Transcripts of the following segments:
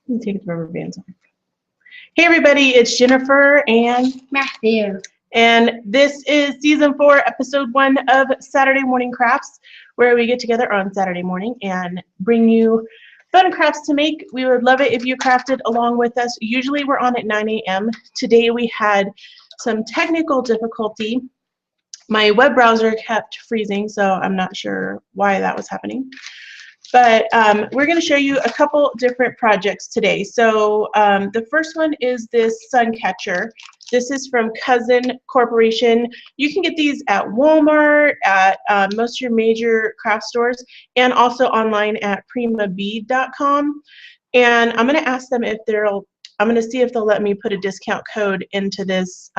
Let me take the rubber bands off. Hey everybody, it's Jennifer and Matthew. And this is season 4, episode 1 of Saturday Morning Crafts, where we get together on Saturday morning and bring you fun crafts to make. We would love it if you crafted along with us. Usually we're on at 9 a.m. Today we had some technical difficulty. My web browser kept freezing, so I'm not sure why that was happening. But we're going to show you a couple different projects today. So the first one is this sun catcher. This is from Cousin Corporation. You can get these at Walmart, at most of your major craft stores, and also online at primabead.com. And I'm going to ask them if I'm going to see if they'll let me put a discount code into this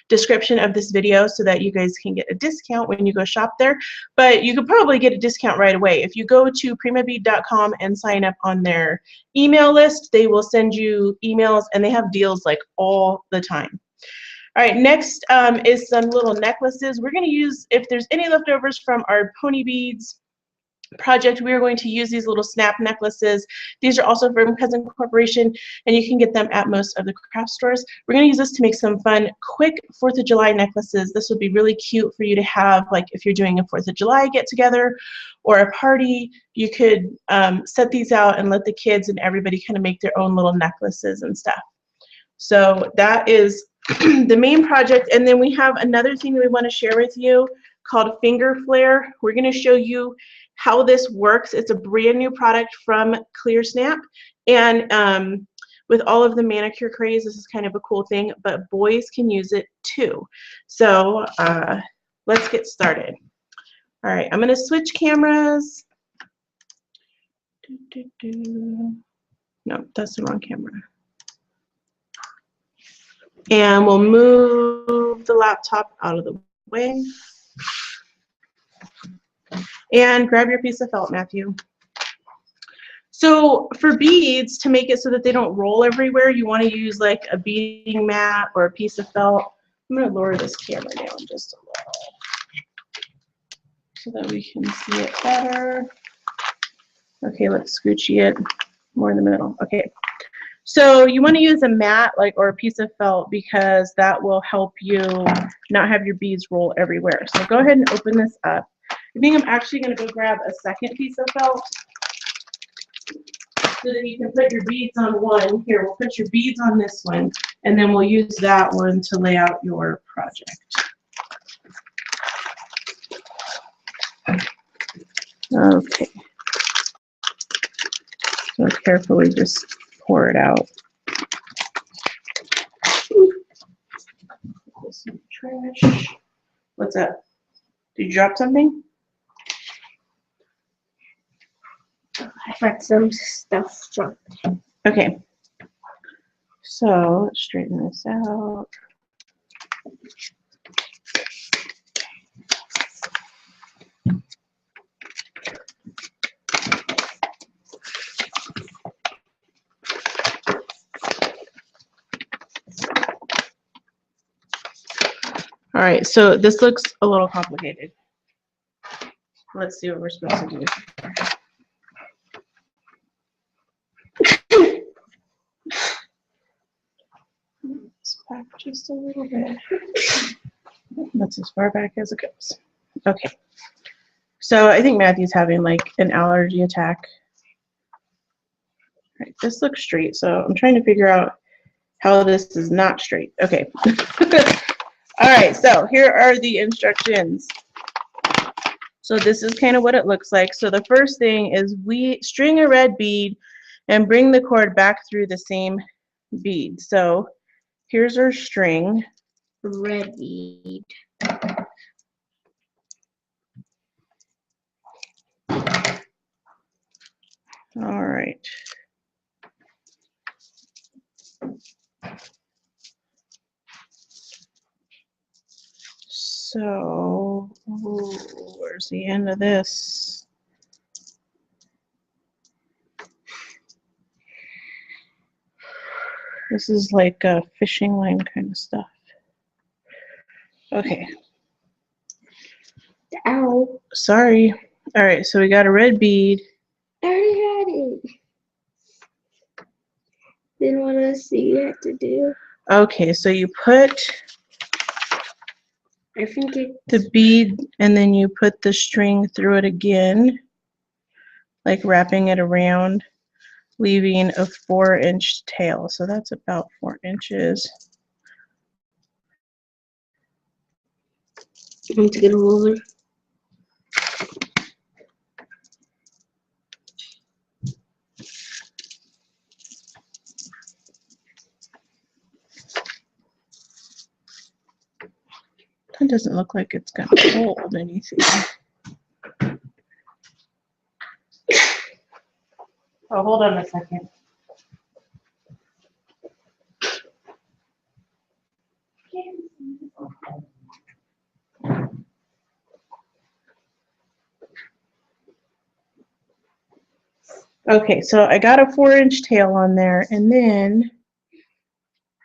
description of this video so that you guys can get a discount when you go shop there. But you could probably get a discount right away. If you go to primabead.com and sign up on their email list, they will send you emails and they have deals like all the time. All right, next is some little necklaces. We're going to use, if there's any leftovers from our pony beads project, we are going to use these little snap necklaces. These are also from Cousin Corporation, and you can get them at most of the craft stores. We're going to use this to make some fun, quick 4th of July necklaces. This would be really cute for you to have, like if you're doing a 4th of July get-together or a party. You could set these out and let the kids and everybody kind of make their own little necklaces and stuff. So that is the main project. And then we have another thing that we want to share with you called Finger Flare. We're going to show you how this works. It's a brand new product from ClearSnap, and with all of the manicure craze, this is kind of a cool thing, but boys can use it too. So let's get started. All right, I'm going to switch cameras. No, that's the wrong camera. And we'll move the laptop out of the way. And grab your piece of felt, Matthew. So for beads, to make it so that they don't roll everywhere, you want to use like a beading mat or a piece of felt. I'm going to lower this camera down just a little so that we can see it better. Okay, let's scoochy it more in the middle. Okay. So you want to use a mat or a piece of felt because that will help you not have your beads roll everywhere. So go ahead and open this up. I think I'm actually going to go grab a second piece of felt so that you can put your beads on one. Here, we'll put your beads on this one, and then we'll use that one to lay out your project. Okay. So carefully just pour it out. Some trash. What's up? Did you drop something? I got some stuff dropped. Okay. So let's straighten this out. All right, so this looks a little complicated. Let's see what we're supposed to do. Let's back just a little bit. That's as far back as it goes. Okay. So I think Matthew's having like an allergy attack. All right, this looks straight, so I'm trying to figure out how this is not straight. Okay. All right, so here are the instructions. So this is kind of what it looks like. So the first thing is we string a red bead and bring the cord back through the same bead. So here's our string. Red bead. All right. So, where's the end of this? This is like a fishing line kind of stuff. Okay. Ow. Sorry. All right, so we got a red bead. I already had it. Then what else do you have to do? Okay, so you put I think it. the bead and then you put the string through it again, like wrapping it around, leaving a 4-inch tail. So that's about 4 inches. I need to get a ruler. That doesn't look like it's gonna hold anything. Oh, hold on a second. Okay, so I got a 4-inch tail on there, and then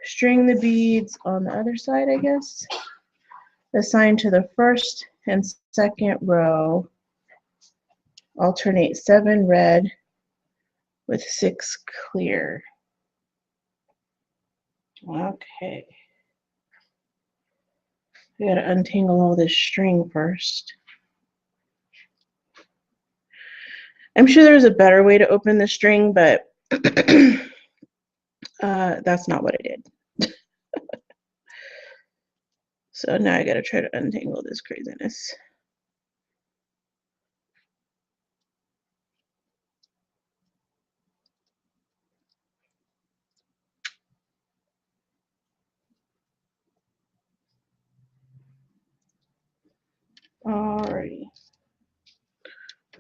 string the beads on the other side, I guess. Assign to the first and second row. Alternate 7 red with 6 clear. Okay. I gotta untangle all this string first. I'm sure there's a better way to open the string, but that's not what I did. So now I gotta try to untangle this craziness. Alrighty.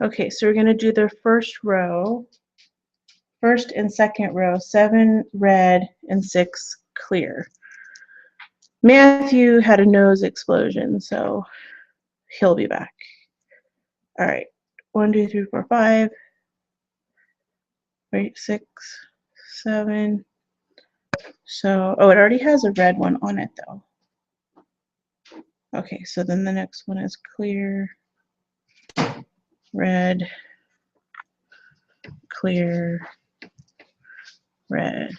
Okay, so we're gonna do the first row, first and second row, 7 red and 6 clear. Matthew had a nose explosion, so he'll be back. All right, 1, 2, 3, 4, 5. Wait, 6, 7. So, oh, it already has a red one on it though. Okay, so then the next one is clear, red, clear, red.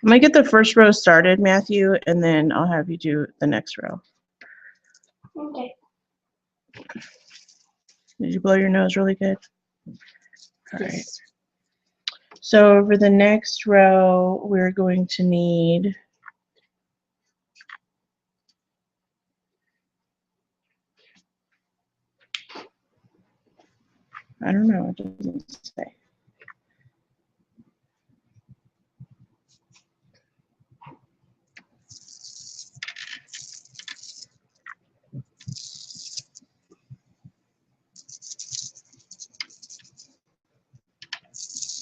I'm gonna get the first row started, Matthew, and then I'll have you do the next row. Okay. Did you blow your nose really good? All right. Yes. So over the next row, we're going to need I don't know, it doesn't say.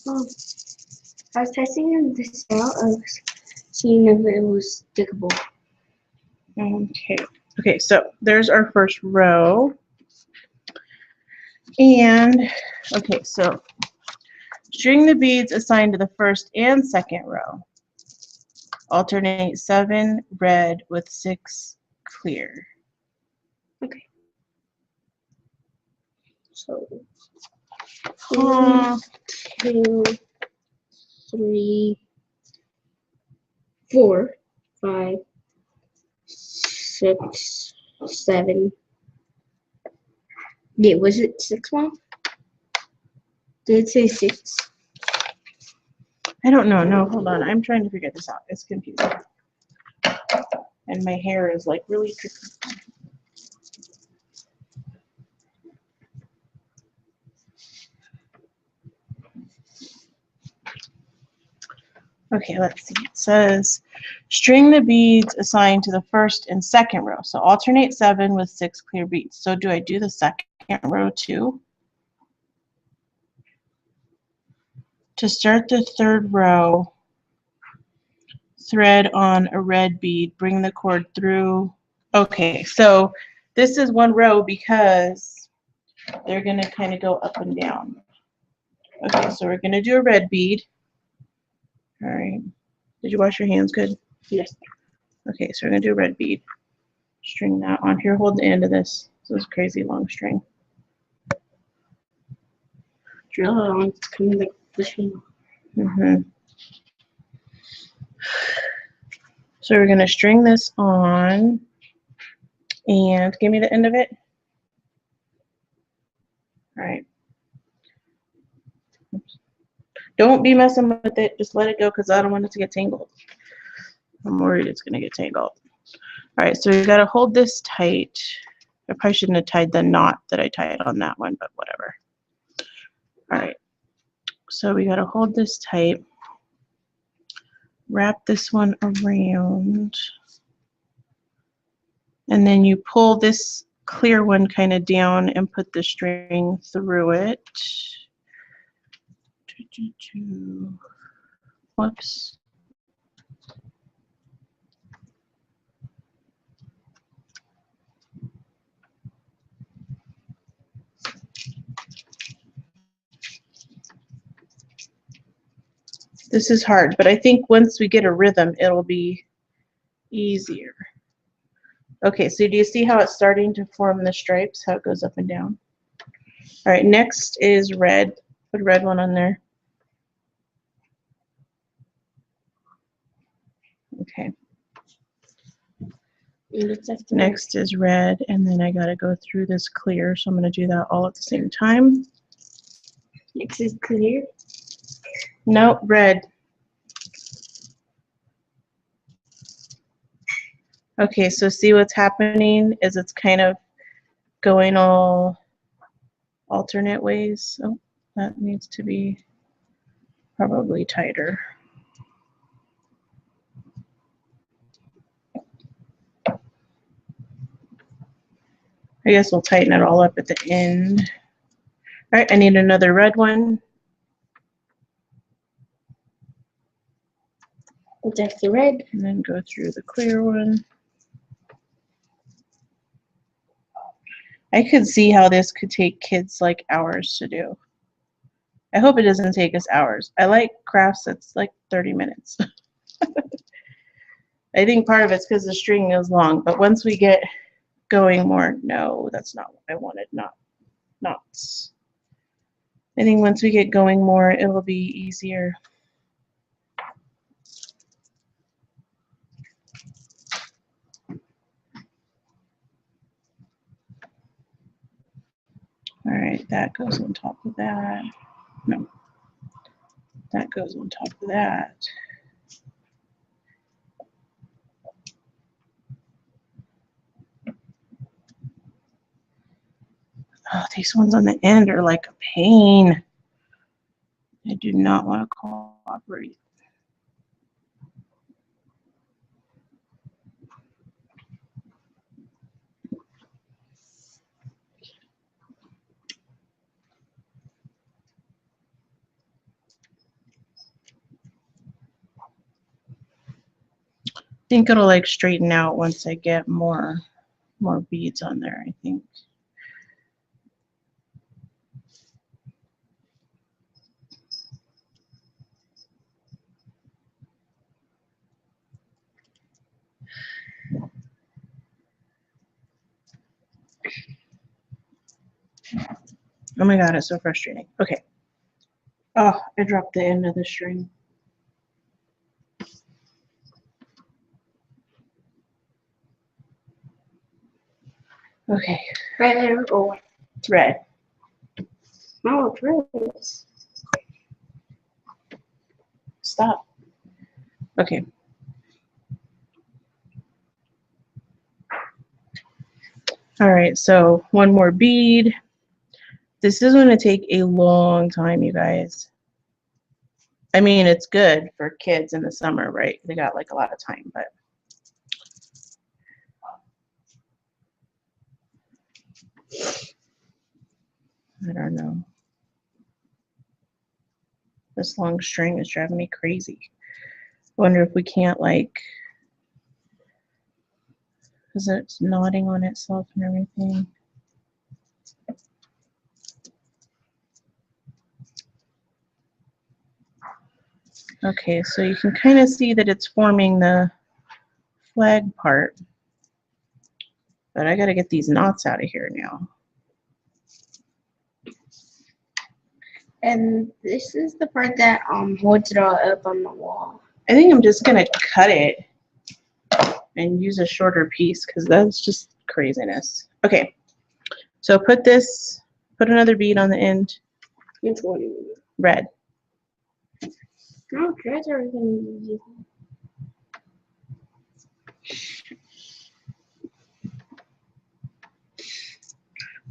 Oh, I was testing this out. I was seeing if it was stickable. Okay. Okay, so there's our first row. And okay, so string the beads assigned to the first and second row. Alternate 7 red with 6 clear. Okay. So 1, Uh, 2, 3, 4, 5, 6, 7. Yeah, was it 6, Mom? Did it say 6? I don't know. No, hold on. I'm trying to figure this out. It's confusing. And my hair is like really tricky. Okay, let's see. It says string the beads assigned to the first and second row. So alternate 7 with 6 clear beads. So do I do the second row too? To start the third row, thread on a red bead, bring the cord through. Okay, so this is one row because they're going to kind of go up and down. Okay, so we're going to do a red bead. All right. Did you wash your hands good? Yes. Okay, so we're going to do a red bead. String that on here. Hold the end of this. This is crazy long string. Drill it on. It's coming like pushing. So we're going to string this on, and give me the end of it. All right. Oops. Don't be messing with it. Just let it go because I don't want it to get tangled. I'm worried it's going to get tangled. All right, so we got to hold this tight. I probably shouldn't have tied the knot that I tied on that one, but whatever. All right, so we got to hold this tight. Wrap this one around. And then you pull this clear one kind of down and put the string through it. Whoops. This is hard, but I think once we get a rhythm, it'll be easier. Okay, so do you see how it's starting to form the stripes, how it goes up and down? All right, next is red. Put a red one on there. Okay. Next is red, and then I gotta go through this clear, so I'm gonna do that all at the same time. Next is clear. Nope, red. Okay, so see what's happening is it's kind of going all alternate ways. Oh, that needs to be probably tighter. I guess we'll tighten it all up at the end. All right, I need another red one. That's the red. And then go through the clear one. I could see how this could take kids like hours to do. I hope it doesn't take us hours. I like crafts that's like 30 minutes. I think part of it's because the string is long, but once we get going more, no, that's not what I wanted, knots. I think once we get going more, it'll be easier. All right, that goes on top of that. No, that goes on top of that. Oh, these ones on the end are like a pain. I do not want to cooperate. I think it'll like straighten out once I get more beads on there, I think. Oh my God, it's so frustrating. Okay. Oh, I dropped the end of the string. Okay. Red or It's red. no, it's red. Stop. Okay. All right, so one more bead. This is going to take a long time, you guys. I mean, it's good for kids in the summer, right? They got like a lot of time, but I don't know. This long string is driving me crazy. Wonder if we can't like, because it's knotting on itself and everything. Okay, so you can kind of see that it's forming the flag part. But I got to get these knots out of here now. And this is the part that holds it all up on the wall. I think I'm just gonna cut it and use a shorter piece because that's just craziness. Okay, so put another bead on the end. Which one? Red. No, reds are gonna be.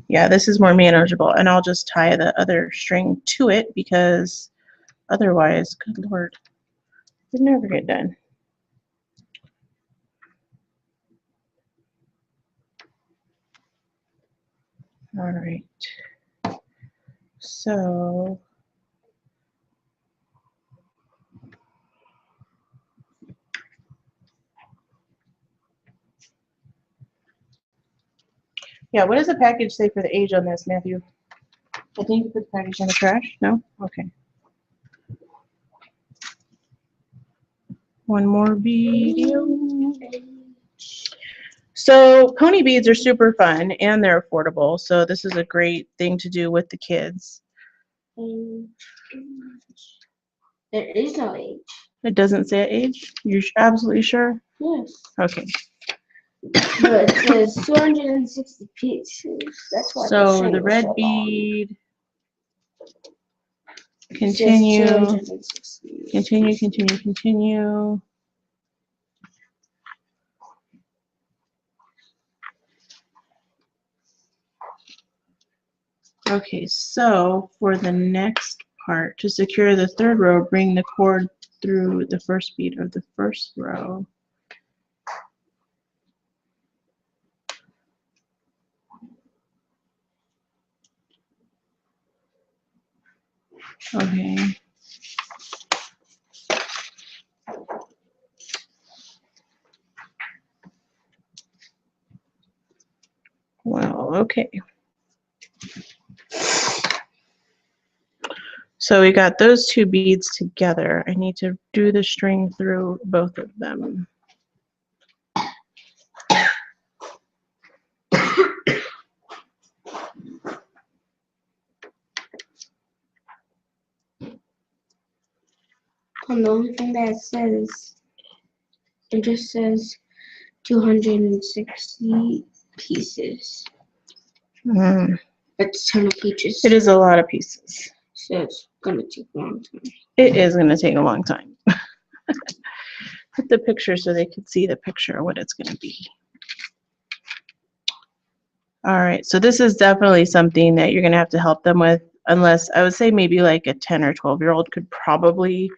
Yeah, this is more manageable, and I'll just tie the other string to it because otherwise, good Lord, we'd never get done. All right. So yeah, what does the package say for the age on this, Matthew? I think you put the package in the trash. No? Okay. One more video. So pony beads are super fun and they're affordable. So this is a great thing to do with the kids. There is no age. It doesn't say age? You're absolutely sure? Yes. Okay. But it says 260 pieces. That's why So the red so bead. long. Continue. 260. Continue, continue, continue. Okay, so for the next part, to secure the third row, bring the cord through the first bead of the first row. Okay. Well, okay. So we got those two beads together. I need to do the string through both of them. And the only thing that it just says 260 pieces. That's a ton of pieces. It is a lot of pieces. So it's gonna take a long time. It is going to take a long time. Put the picture so they can see the picture of what it's going to be. All right, so this is definitely something that you're going to have to help them with, unless I would say maybe like a 10 or 12-year-old could probably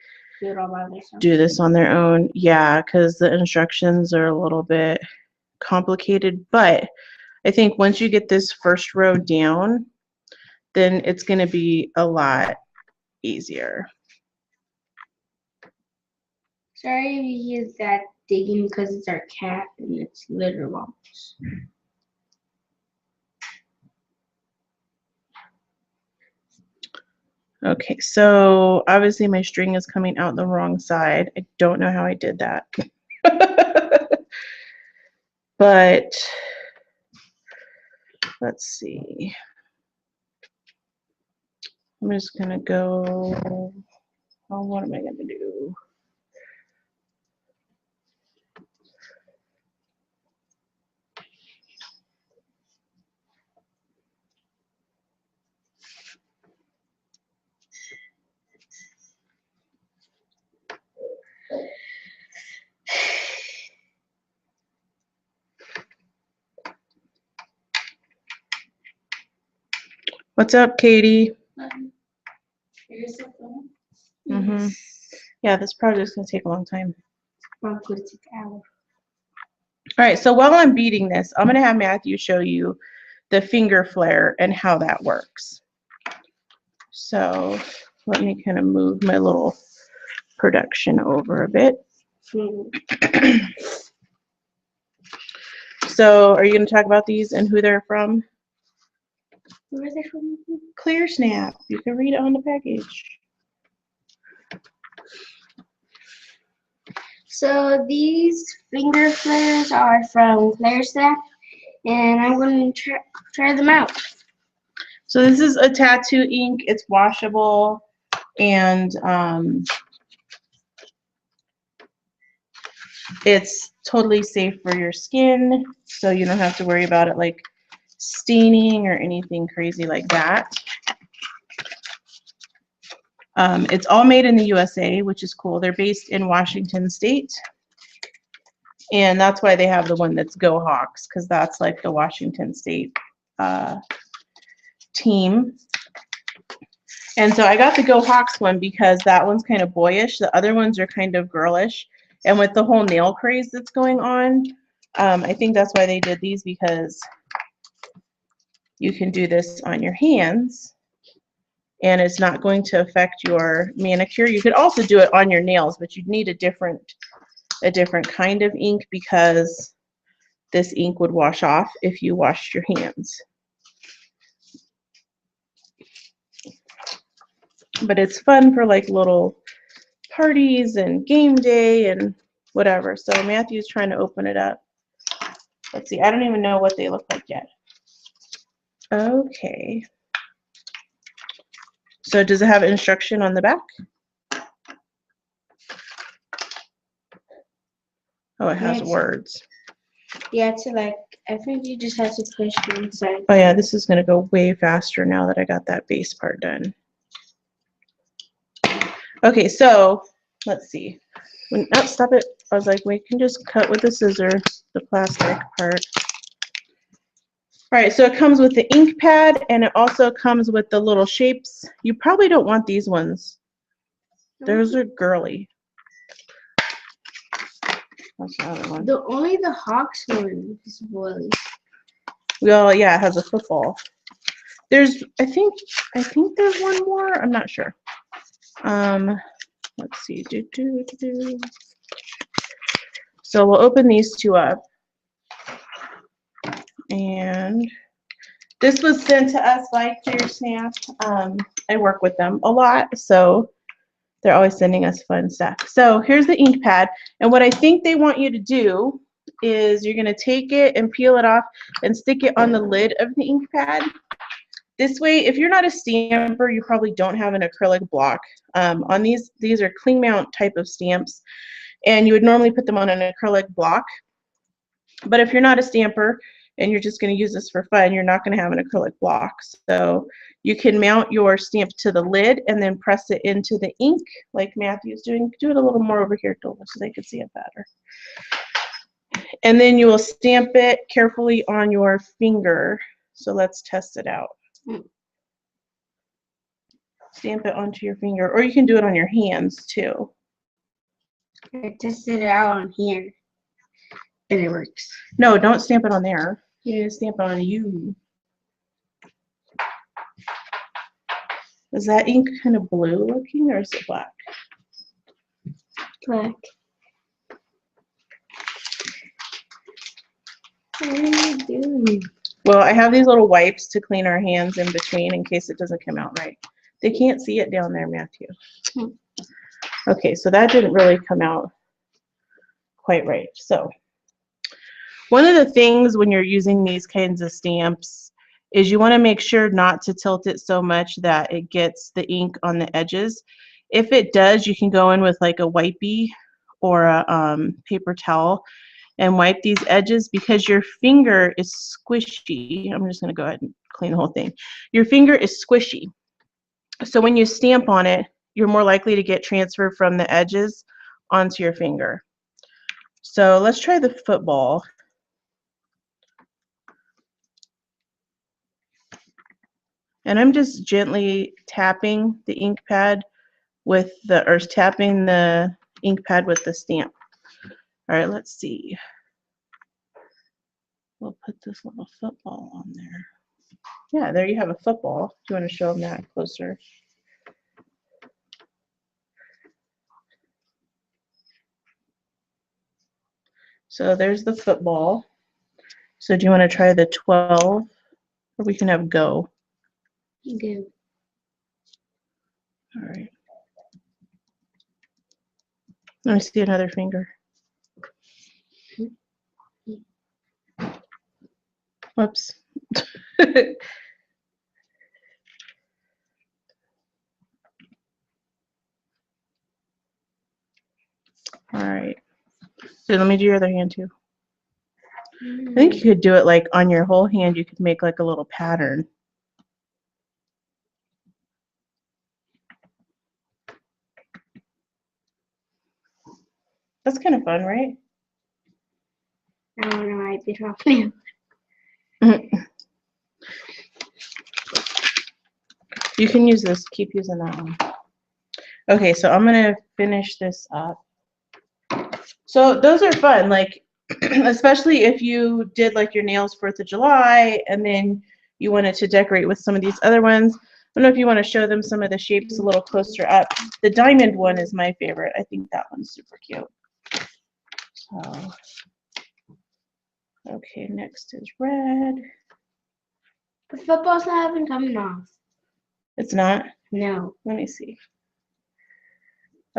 do this on their own. Yeah, because the instructions are a little bit complicated, but I think once you get this first row down, then it's going to be a lot easier. Sorry if you hear that digging because it's our cat and it's litter box. Okay, so obviously my string is coming out the wrong side. I don't know how I did that. But let's see. I'm just gonna go, oh, what am I gonna do? What's up, Katie? Mm-hmm. Yeah, this project's gonna take a long time. Probably take an hour. All right, so while I'm beating this, I'm gonna have Matthew show you the finger flare and how that works. So let me kind of move my little production over a bit. So are you gonna talk about these and who they're from? Where are they from? Clear Snap. You can read it on the package. So these finger flares are from ClearSnap, and I'm going to try them out. So this is a tattoo ink. It's washable and it's totally safe for your skin, so you don't have to worry about it like staining or anything crazy like that. It's all made in the USA, which is cool. They're based in Washington State. And that's why they have the one that's Go Hawks, because that's like the Washington State team. And so I got the Go Hawks one because that one's kind of boyish. The other ones are kind of girlish. And with the whole nail craze that's going on, I think that's why they did these, because you can do this on your hands and it's not going to affect your manicure. You could also do it on your nails, but you'd need a different kind of ink, because this ink would wash off if you washed your hands. But it's fun for like little parties and game day and whatever. So Matthew's trying to open it up. Let's see, I don't even know what they look like yet. Okay. So does it have instruction on the back? Oh, it has words. Yeah, to like, I think you just have to push the inside. Oh yeah, this is gonna go way faster now that I got that base part done. Okay, so let's see. Oh, stop it. I was like, we can just cut with the scissors, the plastic part. All right, so it comes with the ink pad and it also comes with the little shapes. You probably don't want these ones. Those are girly. That's the other one. Only the Hawks one is boily. Well, yeah, it has a football. There's, I think there's one more. I'm not sure. Let's see. So we'll open these two up. And this was sent to us by ClearSnap. I work with them a lot, so they're always sending us fun stuff. So here's the ink pad. And what I think they want you to do is you're going to take it and peel it off and stick it on the lid of the ink pad. This way, if you're not a stamper, you probably don't have an acrylic block. On these are cling mount type of stamps, and you would normally put them on an acrylic block. But if you're not a stamper and you're just going to use this for fun, you're not going to have an acrylic block. So you can mount your stamp to the lid and then press it into the ink like Matthew's doing. Do it a little more over here, Dola, so they can see it better. And then you will stamp it carefully on your finger. So let's test it out. Stamp it onto your finger, or you can do it on your hands too. I tested it out on here, and it works. No, don't stamp it on there. You need to stamp it on you. Is that ink kind of blue looking, or is it black? Black. What are you doing? Well, I have these little wipes to clean our hands in between in case it doesn't come out right. They can't see it down there, Matthew. Okay, so that didn't really come out quite right. So one of the things when you're using these kinds of stamps is you want to make sure not to tilt it so much that it gets the ink on the edges. If it does, you can go in with like a wipey or a paper towel and wipe these edges, because your finger is squishy. I'm just going to go ahead and clean the whole thing. Your finger is squishy. So when you stamp on it, you're more likely to get transfer from the edges onto your finger. So let's try the football. And I'm just gently tapping the ink pad with the, or tapping the ink pad with the stamp. All right, let's see. We'll put this little football on there. Yeah, there you have a football. Do you want to show them that closer? So there's the football. So do you want to try the 12? Or we can have go. Good. All right. Let me see another finger. Whoops. All right. So let me do your other hand too. I think you could do it like on your whole hand. You could make like a little pattern. That's kind of fun, right? I don't know. I did off now. You can use this. Keep using that one. Okay, so I'm gonna finish this up. So those are fun, like especially if you did like your nails 4th of July and then you wanted to decorate with some of these other ones. I don't know if you want to show them some of the shapes a little closer up. The diamond one is my favorite. I think that one's super cute. So, okay, next is red. The football's not even coming off. It's not? No. Let me see.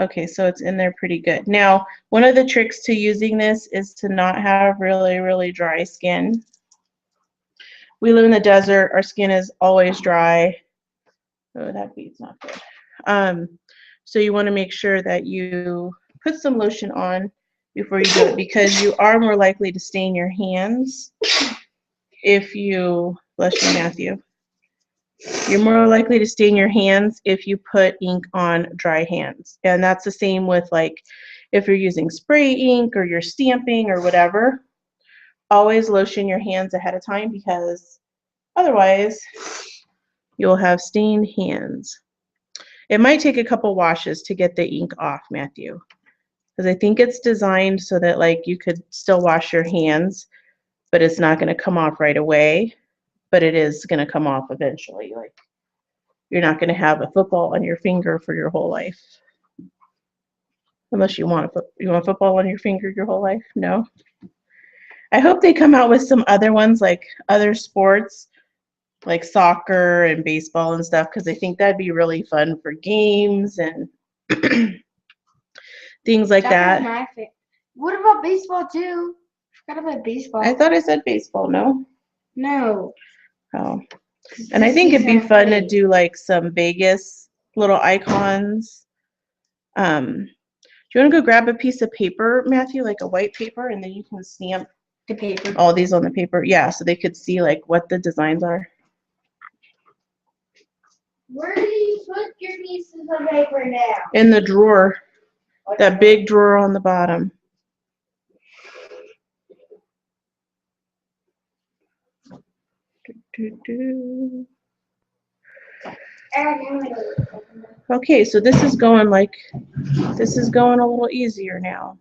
Okay, so it's in there pretty good. Now, one of the tricks to using this is to not have really, really dry skin. We live in the desert. Our skin is always dry. Oh, that bead's not good. So you want to make sure that you put some lotion on before you do it because you are more likely to stain your hands if you, bless you, Matthew. You're more likely to stain your hands if you put ink on dry hands. And that's the same with like if you're using spray ink or you're stamping or whatever. Always lotion your hands ahead of time because otherwise you'll have stained hands. It might take a couple washes to get the ink off, Matthew, because I think it's designed so that like you could still wash your hands, but it's not going to come off right away, but it is going to come off eventually. Like you're not going to have a football on your finger for your whole life. Unless you want a football on your finger your whole life? No. I hope they come out with some other ones like other sports like soccer and baseball and stuff because I think that'd be really fun for games and things like that. My favorite. What about baseball too? I forgot about baseball. I thought I said baseball, no? No. Oh. And I think it'd be fun to do like some Vegas little icons. Do you want to go grab a piece of paper, Matthew, like a white paper, and then you can stamp the paper. All these on the paper? Yeah, so they could see like what the designs are. Where do you put your pieces of paper now? In the drawer. That big drawer on the bottom. Okay, so this is going a little easier now.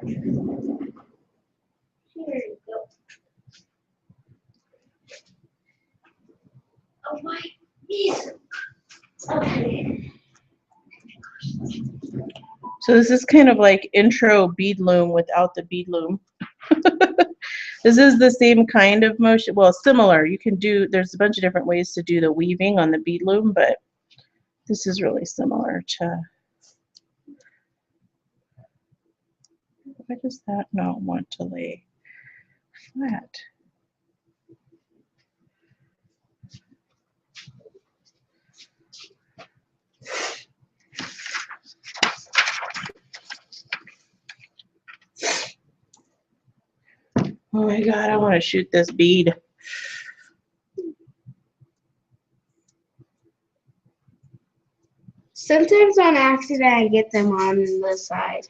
Here you go. Oh my knees. Okay. So this is kind of like intro bead loom without the bead loom. This is the same kind of motion, well, similar. You can do, there's a bunch of different ways to do the weaving on the bead loom, but this is really similar to, why does that not want to lay flat? Oh my God, I want to shoot this bead. Sometimes on accident I get them on the side.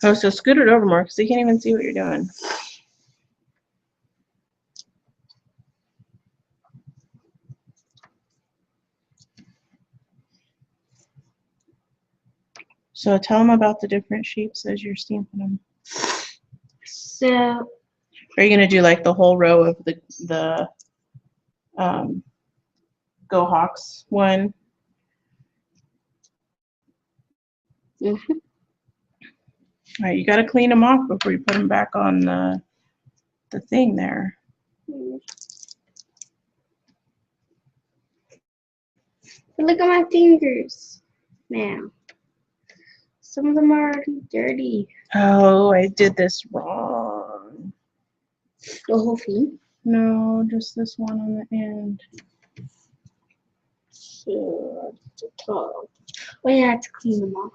Oh, so scoot it over more because they can't even see what you're doing. So tell them about the different shapes as you're stamping them. So Are you gonna do like the whole row of the Go Hawks one? mhm. All right, you got to clean them off before you put them back on the thing there. Look at my fingers now. Some of them are dirty. Oh, I did this wrong. The whole thing? No, just this one on the end. So, the top. Oh, yeah, I have to clean them off.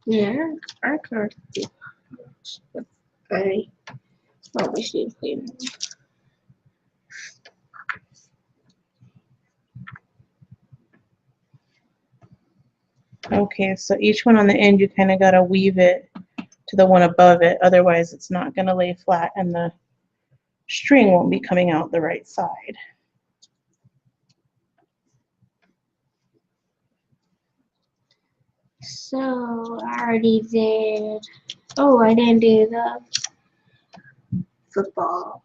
Yeah, I can't do much, but I probably should clean them. Okay, so each one on the end, you kind of got to weave it to the one above it. Otherwise, it's not going to lay flat and the string won't be coming out the right side. So, I already did. Oh, I didn't do the football.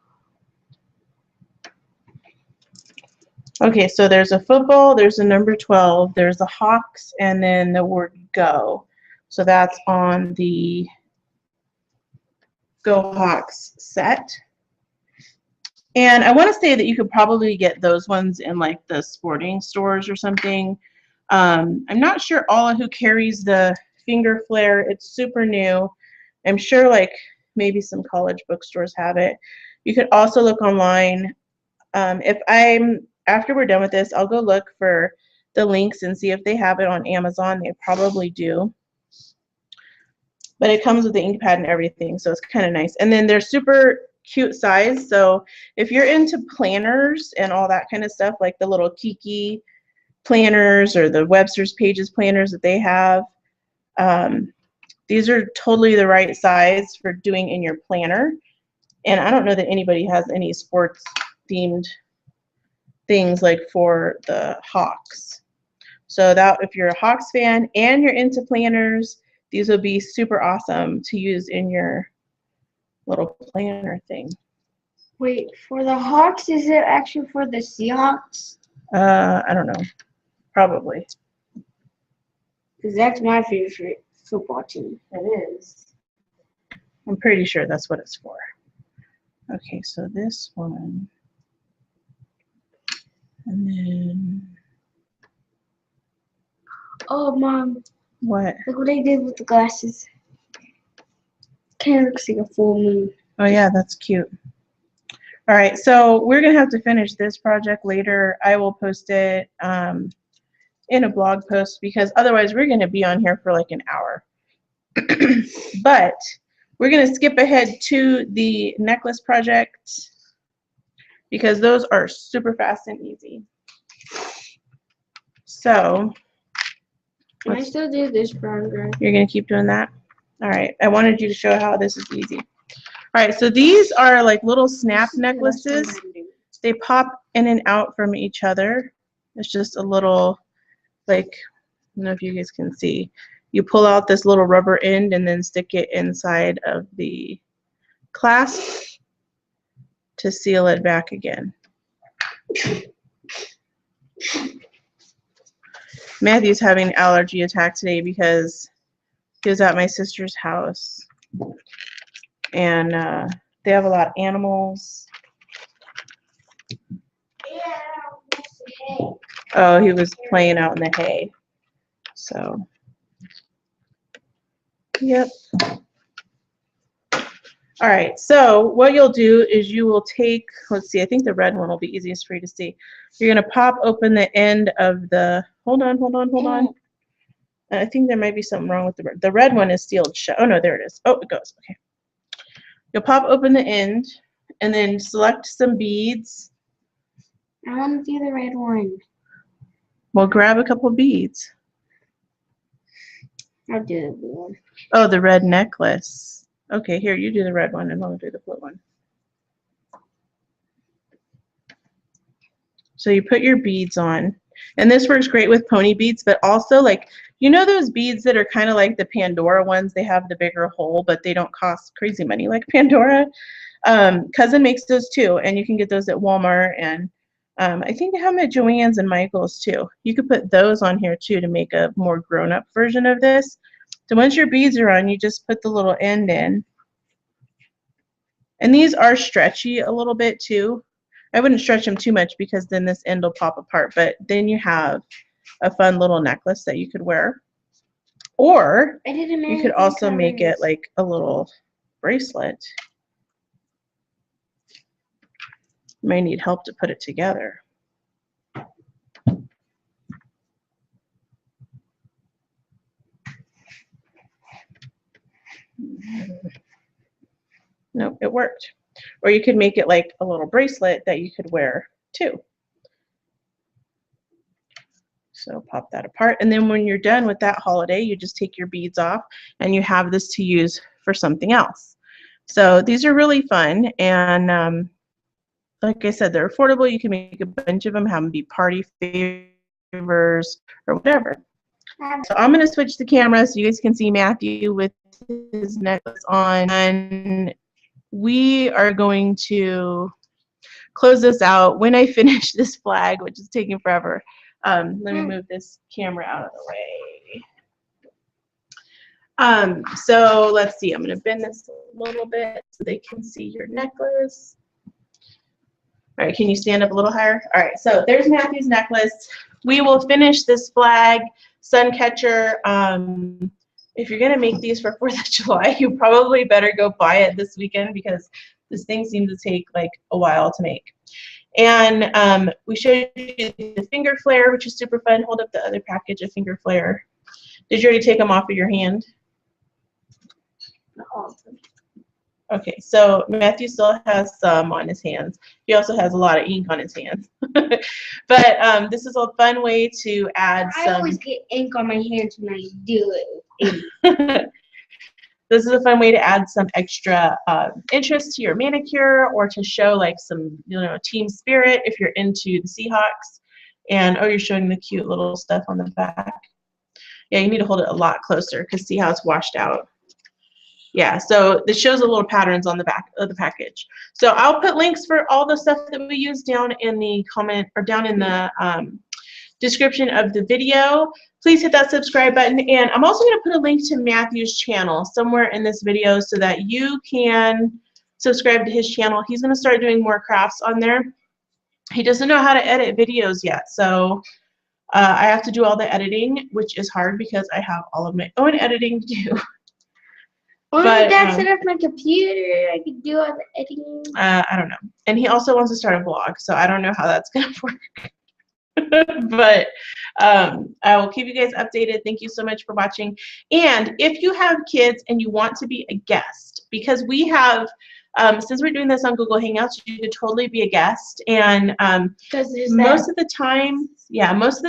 Okay, so there's a football, there's a number 12, there's the Hawks, and then the word go. So that's on the Go Hawks set. And I want to say that you could probably get those ones in like the sporting stores or something. I'm not sure all who carries the finger flare. It's super new. I'm sure like maybe some college bookstores have it. You could also look online. After we're done with this, I'll go look for the links and see if they have it on Amazon. They probably do. But it comes with the ink pad and everything, so it's kind of nice. And then they're super cute size. So if you're into planners and all that kind of stuff, like the little Kiki planners or the Webster's Pages planners that they have, these are totally the right size for doing in your planner. And I don't know that anybody has any sports themed things like for the Hawks. So that if you're a Hawks fan and you're into planners, these would be super awesome to use in your little planner thing. Wait, for the Hawks, is it actually for the Seahawks? I don't know. Probably. Because that's my favorite football team. It is. I'm pretty sure that's what it's for. Okay, so this one. And then. Oh, Mom, What? look what I did with the glasses. Kind of looks like a full moon. Oh, yeah, that's cute. All right, so we're going to have to finish this project later. I will post it in a blog post because otherwise we're going to be on here for like an hour. But we're going to skip ahead to the necklace project because those are super fast and easy. So Can I still do this paragraph? you're going to keep doing that? All right, I wanted you to show how this is easy. All right, so these are like little snap necklaces. They pop in and out from each other. It's just a little, like, I don't know if you guys can see. You pull out this little rubber end and then stick it inside of the clasp to seal it back again. Matthew's having an allergy attack today because he was at my sister's house. And they have a lot of animals. Oh, he was playing out in the hay. So, yep. All right, so what you'll do is you will take, let's see, I think the red one will be easiest for you to see. You're going to pop open the end of the, hold on. I think there might be something wrong with the red one is sealed shut. Oh, no, there it is. Oh, it goes. Okay. You'll pop open the end and then select some beads. I want to do the red one. Well, grab a couple beads. I'll do the blue one. Oh, the red necklace. Okay, here, you do the red one and I'll do the blue one. So you put your beads on. And this works great with pony beads, but also like, you know those beads that are kind of like the Pandora ones? They have the bigger hole, but they don't cost crazy money like Pandora. Cousin makes those too, and you can get those at Walmart, and I think they have them at Joann's and Michael's too. You could put those on here too to make a more grown-up version of this. So once your beads are on, you just put the little end in. And these are stretchy a little bit too. I wouldn't stretch them too much because then this end will pop apart, but then you have a fun little necklace that you could wear. Or you could also make it like a little bracelet. You might need help to put it together. Nope, it worked. Or you could make it like a little bracelet that you could wear too. So pop that apart, and then when you're done with that holiday, you just take your beads off and you have this to use for something else. So these are really fun, and like I said, they're affordable. You can make a bunch of them, have them be party favors or whatever. So I'm going to switch the camera so you guys can see Matthew with his necklace on, and we are going to close this out when I finish this flag, which is taking forever. Let me move this camera out of the way. So let's see, I'm going to bend this a little bit so they can see your necklace. All right, can you stand up a little higher? All right, so there's Matthew's necklace. We will finish this flag, sun catcher. If you're going to make these for 4th of July, you probably better go buy it this weekend because this thing seems to take like a while to make. And we showed you the finger flare, which is super fun. Hold up the other package of finger flare. Did you already take them off of your hand? Okay, so Matthew still has some on his hands. He also has a lot of ink on his hands. But this is a fun way to add some. I always get ink on my hands when I do it. This is a fun way to add some extra interest to your manicure, or to show like some, team spirit if you're into the Seahawks. And oh, you're showing the cute little stuff on the back. Yeah, you need to hold it a lot closer because see how it's washed out. Yeah, so this shows the little patterns on the back of the package. So I'll put links for all the stuff that we use down in the comment or down in the description of the video. Please hit that subscribe button, and I'm also going to put a link to Matthew's channel somewhere in this video so that you can subscribe to his channel. He's going to start doing more crafts on there. He doesn't know how to edit videos yet, so I have to do all the editing, which is hard because I have all of my own editing to do. Or if Dad set up my computer, I could do all the editing. I don't know. And he also wants to start a vlog, so I don't know how that's going to work. But I will keep you guys updated. Thank you so much for watching. And if you have kids and you want to be a guest, because we have, since we're doing this on Google Hangouts, you could totally be a guest. And most of the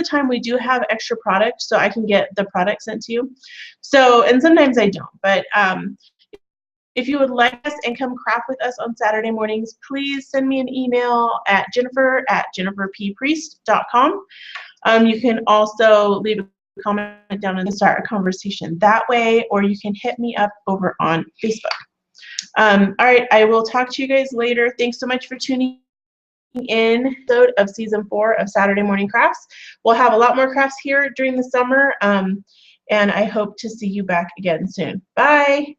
time we do have extra products, so I can get the product sent to you. So, and sometimes I don't, but if you would like us and come craft with us on Saturday mornings, please send me an email at jennifer@jenniferppriest.com. You can also leave a comment down and start a conversation that way, or you can hit me up over on Facebook. All right, I will talk to you guys later. Thanks so much for tuning in episode of season 4 of Saturday Morning Crafts. We'll have a lot more crafts here during the summer, and I hope to see you back again soon. Bye.